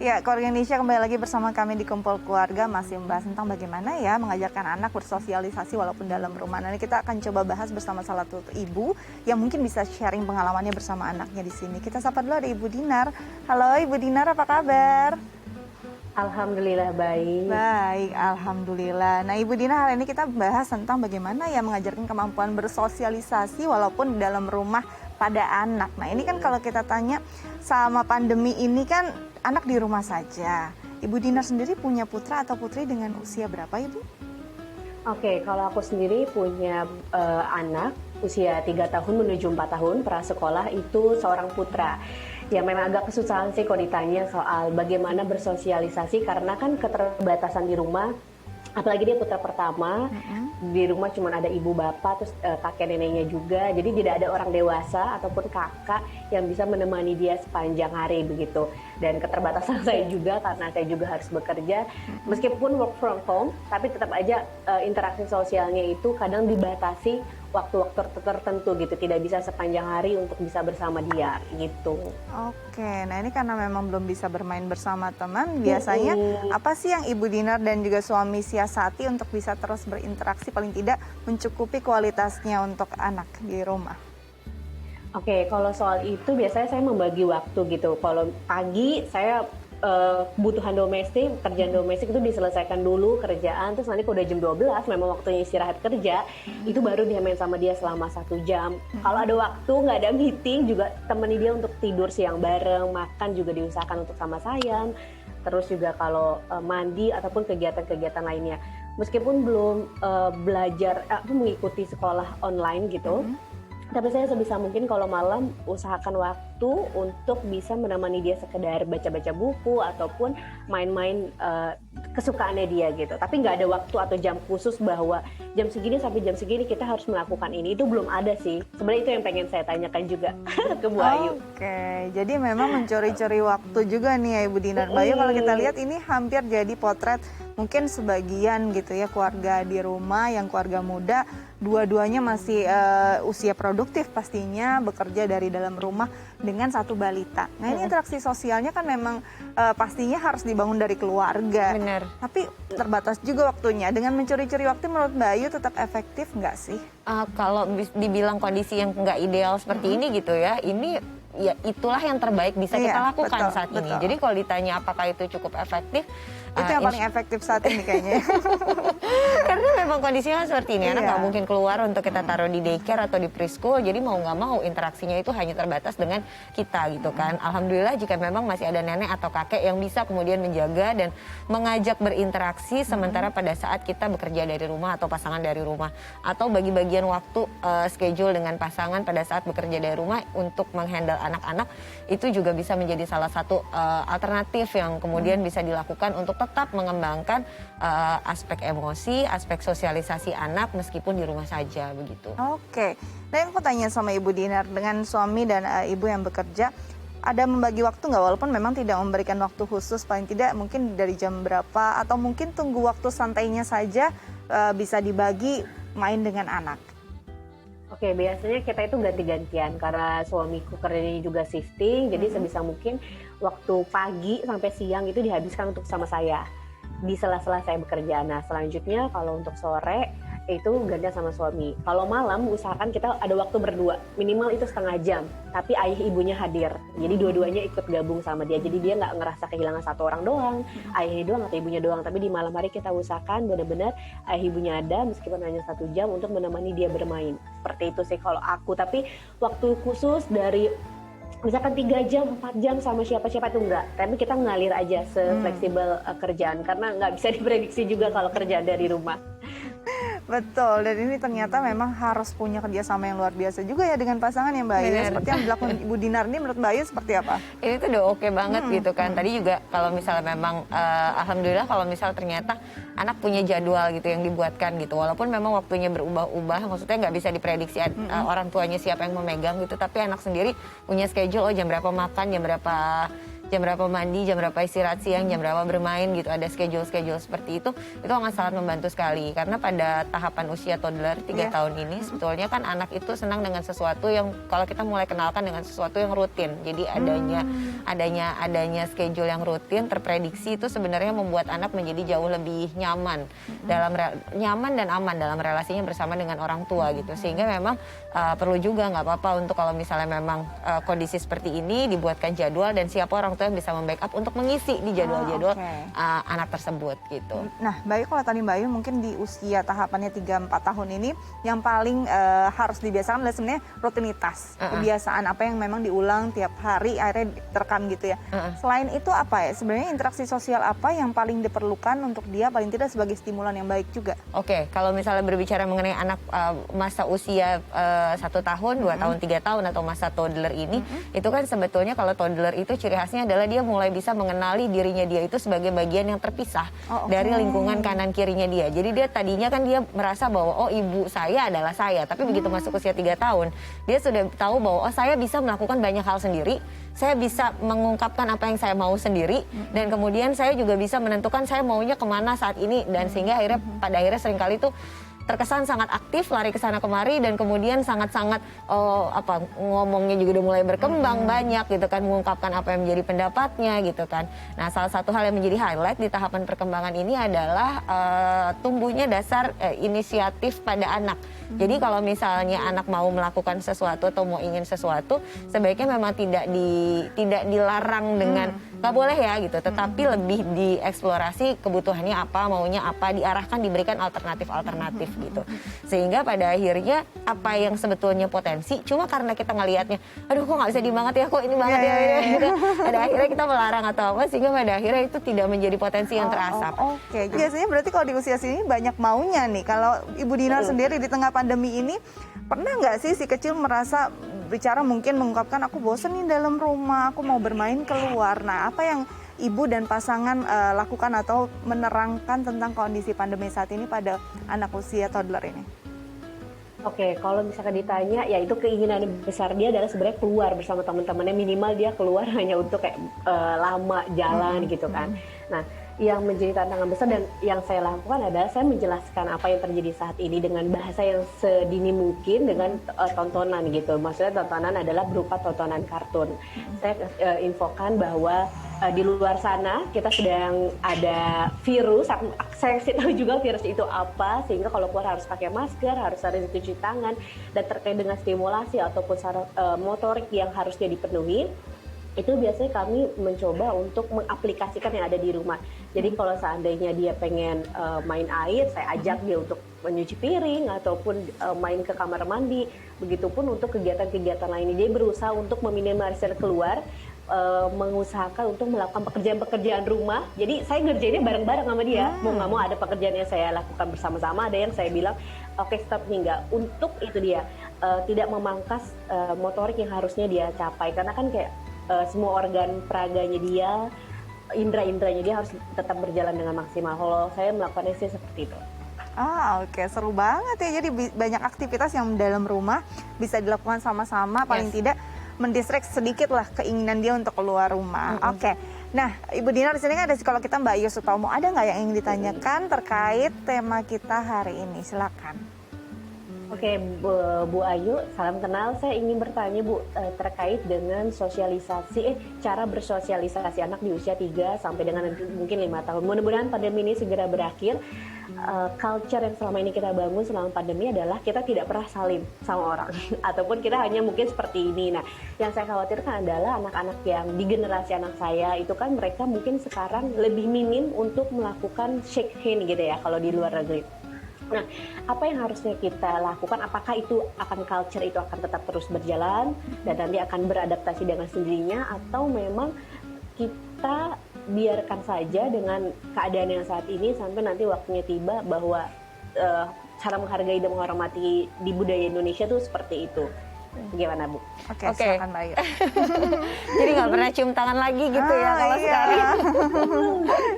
Ya, Keluarga Indonesia kembali lagi bersama kami di Kumpul Keluarga, masih membahas tentang bagaimana ya mengajarkan anak bersosialisasi walaupun dalam rumah. Nanti kita akan coba bahas bersama salah satu ibu yang mungkin bisa sharing pengalamannya bersama anaknya di sini. Kita sapa dulu ada Ibu Dinar. Halo Ibu Dinar, apa kabar? Alhamdulillah baik. Baik, Alhamdulillah. Nah Ibu Dinar, hari ini kita bahas tentang bagaimana ya mengajarkan kemampuan bersosialisasi walaupun dalam rumah pada anak. Nah ini kan kalau kita tanya sama pandemi ini kan anak di rumah saja. Ibu Dinar sendiri punya putra atau putri dengan usia berapa Ibu? Oke, kalau aku sendiri punya anak usia 3 tahun menuju 4 tahun, prasekolah, itu seorang putra. Ya memang agak kesusahan sih kalau ditanya soal bagaimana bersosialisasi karena kan keterbatasan di rumah. Apalagi dia putra pertama, di rumah cuma ada ibu bapak, terus kakek neneknya juga. Jadi tidak ada orang dewasa ataupun kakak yang bisa menemani dia sepanjang hari begitu. Dan keterbatasan saya juga karena saya juga harus bekerja. Meskipun work from home, tapi tetap aja interaksi sosialnya itu kadang dibatasi waktu-waktu tertentu gitu. Tidak bisa sepanjang hari untuk bisa bersama dia gitu. Oke, nah ini karena memang belum bisa bermain bersama teman, biasanya apa sih yang Ibu Dinar dan juga suami siasati untuk bisa terus berinteraksi, paling tidak mencukupi kualitasnya untuk anak di rumah? Oke, kalau soal itu biasanya saya membagi waktu gitu. Kalau pagi saya kebutuhan domestik, kerjaan domestik itu diselesaikan dulu kerjaan, terus nanti kalau udah jam 12 memang waktunya istirahat kerja, itu baru dia main sama dia selama 1 jam. Kalau ada waktu, nggak ada meeting, juga temani dia untuk tidur siang bareng, makan juga diusahakan untuk sama sayang, terus juga kalau mandi ataupun kegiatan-kegiatan lainnya. Meskipun belum belajar, mengikuti sekolah online gitu, tapi saya sebisa mungkin kalau malam usahakan waktu untuk bisa menemani dia sekedar baca-baca buku ataupun main-main kesukaannya dia gitu. Tapi nggak ada waktu atau jam khusus bahwa jam segini sampai jam segini kita harus melakukan ini. Itu belum ada sih. Sebenarnya itu yang pengen saya tanyakan juga ke Bu Ayu. Oke, jadi memang mencuri-curi waktu juga nih ya Ibu Dinar. Bayu, kalau kita lihat ini hampir jadi potret mungkin sebagian gitu ya keluarga di rumah yang keluarga muda, dua-duanya masih usia produktif pastinya, bekerja dari dalam rumah dengan satu balita. Nah ini interaksi sosialnya kan memang pastinya harus dibangun dari keluarga. Benar. Tapi terbatas juga waktunya. Dengan mencuri-curi waktu menurut Bayu tetap efektif nggak sih? Kalau dibilang kondisi yang nggak ideal seperti ini gitu ya, ini ya itulah yang terbaik bisa kita lakukan saat ini. Jadi kalau ditanya apakah itu cukup efektif, itu yang paling efektif saat ini kayaknya. Karena memang kondisinya seperti ini, anak nggak mungkin keluar untuk kita taruh di daycare atau di preschool, jadi mau nggak mau interaksinya itu hanya terbatas dengan kita gitu kan. Alhamdulillah jika memang masih ada nenek atau kakek yang bisa kemudian menjaga dan mengajak berinteraksi sementara pada saat kita bekerja dari rumah atau pasangan dari rumah, atau bagi bagian waktu schedule dengan pasangan pada saat bekerja dari rumah untuk menghandle anak-anak, itu juga bisa menjadi salah satu alternatif yang kemudian bisa dilakukan untuk tetap mengembangkan aspek emosi, aspek sosialisasi anak meskipun di rumah saja begitu. Oke, nah aku tanya sama Ibu Dinar, dengan suami dan ibu yang bekerja, ada membagi waktu nggak walaupun memang tidak memberikan waktu khusus, paling tidak mungkin dari jam berapa atau mungkin tunggu waktu santainya saja bisa dibagi main dengan anak? Oke, biasanya kita itu ganti-gantian karena suamiku kerjanya juga shifting, jadi sebisa mungkin waktu pagi sampai siang itu dihabiskan untuk sama saya di sela-sela saya bekerja. Nah, selanjutnya kalau untuk sore itu gantian sama suami. Kalau malam usahakan kita ada waktu berdua, minimal itu setengah jam, tapi ayah ibunya hadir. Jadi dua-duanya ikut gabung sama dia. Jadi dia nggak ngerasa kehilangan satu orang doang, ayahnya doang atau ibunya doang. Tapi di malam hari kita usahakan benar-benar ayah ibunya ada meskipun hanya 1 jam untuk menemani dia bermain. Seperti itu sih kalau aku. Tapi waktu khusus dari misalkan 3 jam, 4 jam sama siapa-siapa itu enggak. Tapi kita ngalir aja se-fleksibel kerjaan karena nggak bisa diprediksi juga kalau kerjaan dari rumah. Betul, dan ini ternyata memang harus punya kerjasama yang luar biasa juga ya dengan pasangan ya Mbak Ayu. Seperti yang dilakukan Ibu Dinar ini menurut Mbak Ayu seperti apa? Ini tuh udah oke banget gitu kan. Tadi juga kalau misalnya memang alhamdulillah kalau misalnya ternyata anak punya jadwal gitu yang dibuatkan gitu. Walaupun memang waktunya berubah-ubah, maksudnya nggak bisa diprediksi orang tuanya siapa yang memegang gitu. Tapi anak sendiri punya schedule, oh jam berapa makan, jam berapa jam berapa mandi, jam berapa istirahat siang, jam berapa bermain gitu, ada schedule seperti itu akan sangat membantu sekali. Karena pada tahapan usia toddler 3 tahun ini sebetulnya kan anak itu senang dengan sesuatu yang kalau kita mulai kenalkan dengan sesuatu yang rutin. Jadi adanya schedule yang rutin, terprediksi, itu sebenarnya membuat anak menjadi jauh lebih nyaman dan aman dalam relasinya bersama dengan orang tua gitu. Sehingga memang perlu juga nggak apa-apa untuk kalau misalnya memang kondisi seperti ini dibuatkan jadwal dan siapa orang tua yang bisa membackup untuk mengisi di jadwal-jadwal anak tersebut gitu. Nah, Bayu, kalau tadi Bayu mungkin di usia tahapannya 3-4 tahun ini yang paling harus dibiasakan adalah sebenarnya rutinitas. Kebiasaan apa yang memang diulang tiap hari akhirnya terekam gitu ya. Selain itu apa ya? Sebenarnya interaksi sosial apa yang paling diperlukan untuk dia paling tidak sebagai stimulan yang baik juga? Oke, kalau misalnya berbicara mengenai anak masa usia 1 tahun, 2 tahun, 3 tahun atau masa toddler ini, itu kan sebetulnya kalau toddler itu ciri khasnya adalah dia mulai bisa mengenali dirinya dia itu sebagai bagian yang terpisah dari lingkungan kanan kirinya dia. Jadi dia tadinya kan dia merasa bahwa ibu saya adalah saya, tapi begitu masuk usia 3 tahun, dia sudah tahu bahwa saya bisa melakukan banyak hal sendiri, saya bisa mengungkapkan apa yang saya mau sendiri, dan kemudian saya juga bisa menentukan saya maunya kemana saat ini, dan sehingga pada akhirnya seringkali itu terkesan sangat aktif, lari ke sana kemari, dan kemudian sangat-sangat ngomongnya juga udah mulai berkembang banyak gitu kan, mengungkapkan apa yang menjadi pendapatnya gitu kan. Nah, salah satu hal yang menjadi highlight di tahapan perkembangan ini adalah tumbuhnya dasar inisiatif pada anak. Jadi kalau misalnya anak mau melakukan sesuatu atau mau ingin sesuatu, sebaiknya memang tidak dilarang dengan nggak boleh ya gitu, tetapi lebih dieksplorasi kebutuhannya apa, maunya apa, diarahkan, diberikan alternatif gitu. Sehingga pada akhirnya apa yang sebetulnya potensi, cuma karena kita ngelihatnya, aduh kok nggak bisa dibanget ya, kok ini banget ya, gitu. Pada akhirnya kita melarang atau apa, sehingga pada akhirnya itu tidak menjadi potensi yang terasap. Oke. Biasanya berarti kalau di usia sini banyak maunya nih. Kalau Ibu Dinar sendiri di tengah pandemi ini, pernah nggak sih si kecil merasa bicara mungkin mengungkapkan aku bosen nih dalam rumah, aku mau bermain keluar. Nah, apa yang ibu dan pasangan lakukan atau menerangkan tentang kondisi pandemi saat ini pada anak usia toddler ini? Oke, kalau misalkan ditanya, ya itu keinginan besar dia adalah sebenarnya keluar bersama teman-temannya, minimal dia keluar hanya untuk kayak lama jalan gitu kan. Nah, yang menjadi tantangan besar dan yang saya lakukan adalah saya menjelaskan apa yang terjadi saat ini dengan bahasa yang sedini mungkin dengan tontonan gitu. Maksudnya tontonan adalah berupa tontonan kartun. Saya infokan bahwa di luar sana kita sedang ada virus. Saya kasih tahu juga virus itu apa, sehingga kalau keluar harus pakai masker, harus sering cuci tangan, dan terkait dengan stimulasi ataupun motorik yang harusnya dipenuhi. Itu biasanya kami mencoba untuk mengaplikasikan yang ada di rumah. Jadi kalau seandainya dia pengen main air, saya ajak dia untuk menyuci piring ataupun main ke kamar mandi. Begitupun untuk kegiatan-kegiatan lainnya. Dia berusaha untuk meminimalisir keluar, mengusahakan untuk melakukan pekerjaan-pekerjaan rumah. Jadi saya ngerjainnya bareng-bareng sama dia. Mau nggak mau ada pekerjaan yang saya lakukan bersama-sama, ada yang saya bilang, oke, stop nih, nggak. Untuk itu dia tidak memangkas motorik yang harusnya dia capai. Karena kan kayak semua organ peraganya dia, indera-inderanya dia harus tetap berjalan dengan maksimal. Kalau saya melakukannya sih seperti itu. Oke, seru banget ya. Jadi banyak aktivitas yang dalam rumah bisa dilakukan sama-sama, paling tidak mendistract sedikit lah keinginan dia untuk keluar rumah. Oke. Nah, Ibu Dinar di sini kan ada psikolog kita Mbak Ayu Sutomo. Ada nggak yang ingin ditanyakan terkait tema kita hari ini? Silakan. Oke, Bu Ayu, salam kenal. Saya ingin bertanya, Bu, terkait dengan cara bersosialisasi anak di usia 3 sampai dengan mungkin 5 tahun. Mudah-mudahan pandemi ini segera berakhir. Culture yang selama ini kita bangun selama pandemi adalah kita tidak pernah salim sama orang. Ataupun kita hanya mungkin seperti ini. Nah, yang saya khawatirkan adalah anak-anak yang di generasi anak saya, itu kan mereka mungkin sekarang lebih minim untuk melakukan shake hand gitu ya, kalau di luar negeri. Nah, apa yang harusnya kita lakukan? Apakah itu culture itu akan tetap terus berjalan dan nanti akan beradaptasi dengan sendirinya, atau memang kita biarkan saja dengan keadaan yang saat ini sampai nanti waktunya tiba bahwa cara menghargai dan menghormati di budaya Indonesia tuh seperti itu. Gimana Bu? Oke, Oke. silakan Mbak Ayu. Jadi nggak pernah cium tangan lagi gitu ya kalau iya. sekarang.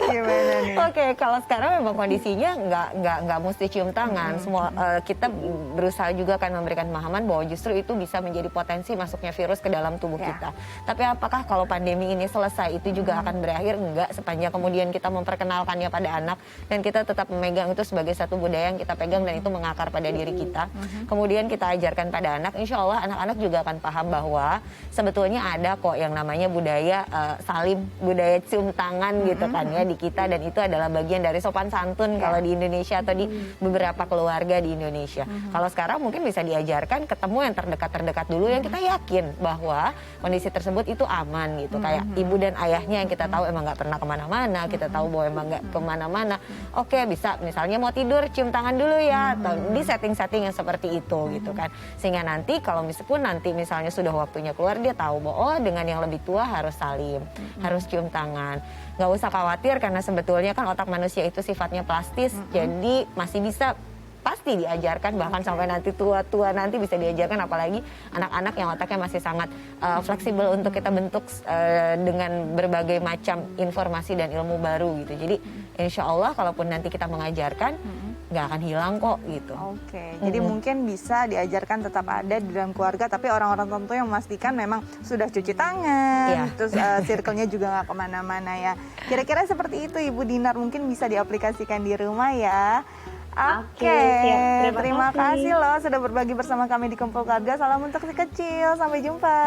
Gimana nih? Oke, kalau sekarang memang kondisinya nggak mesti cium tangan. Semua kita berusaha juga kan memberikan pemahaman bahwa justru itu bisa menjadi potensi masuknya virus ke dalam tubuh Ya. kita. Tapi apakah kalau pandemi ini selesai itu juga akan berakhir? Enggak, sepanjang kemudian kita memperkenalkannya pada anak dan kita tetap memegang itu sebagai satu budaya yang kita pegang dan itu mengakar pada diri kita. Kemudian kita ajarkan pada anak, insya Allah anak-anak juga akan paham bahwa sebetulnya ada kok yang namanya budaya salim, budaya cium tangan gitu kan ya di kita, dan itu adalah bagian dari sopan santun kalau di Indonesia atau di beberapa keluarga di Indonesia. Kalau sekarang mungkin bisa diajarkan ketemu yang terdekat-terdekat dulu yang kita yakin bahwa kondisi tersebut itu aman gitu. Kayak ibu dan ayahnya yang kita tahu emang nggak pernah kemana-mana, kita tahu bahwa emang nggak kemana-mana. Oke, bisa misalnya mau tidur cium tangan dulu ya, atau di setting-setting yang seperti itu gitu kan. Sehingga nanti kalau meskipun nanti misalnya sudah waktunya keluar, dia tahu bahwa oh dengan yang lebih tua harus salim, harus cium tangan. Nggak usah khawatir karena sebetulnya kan otak manusia itu sifatnya plastis, jadi masih bisa pasti diajarkan, bahkan sampai nanti tua-tua nanti bisa diajarkan, apalagi anak-anak yang otaknya masih sangat fleksibel untuk kita bentuk dengan berbagai macam informasi dan ilmu baru gitu. Jadi insya Allah kalaupun nanti kita mengajarkan nggak akan hilang kok gitu. Oke, jadi mungkin bisa diajarkan tetap ada di dalam keluarga, tapi orang-orang tentu yang memastikan memang sudah cuci tangan, Iya. terus circle-nya juga nggak kemana-mana ya. Kira-kira seperti itu Ibu Dinar, mungkin bisa diaplikasikan di rumah ya. Oke, siap. terima Terima kasih loh sudah berbagi bersama kami di Kumpul Keluarga. Salam untuk si kecil, sampai jumpa.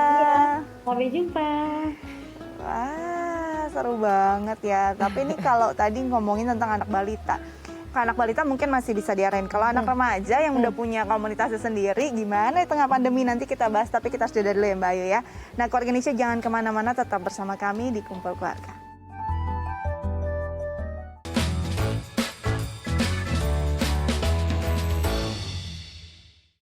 Sampai jumpa. Wah, seru banget ya. Tapi ini kalau tadi ngomongin tentang anak balita, anak balita mungkin masih bisa diarahin. Kalau anak remaja yang udah punya komunitasnya sendiri, gimana di tengah pandemi nanti kita bahas. Tapi kita sudah dulu ya Mbak Ayu ya. Nah, keluarga Indonesia jangan kemana-mana, tetap bersama kami di Kumpul Keluarga.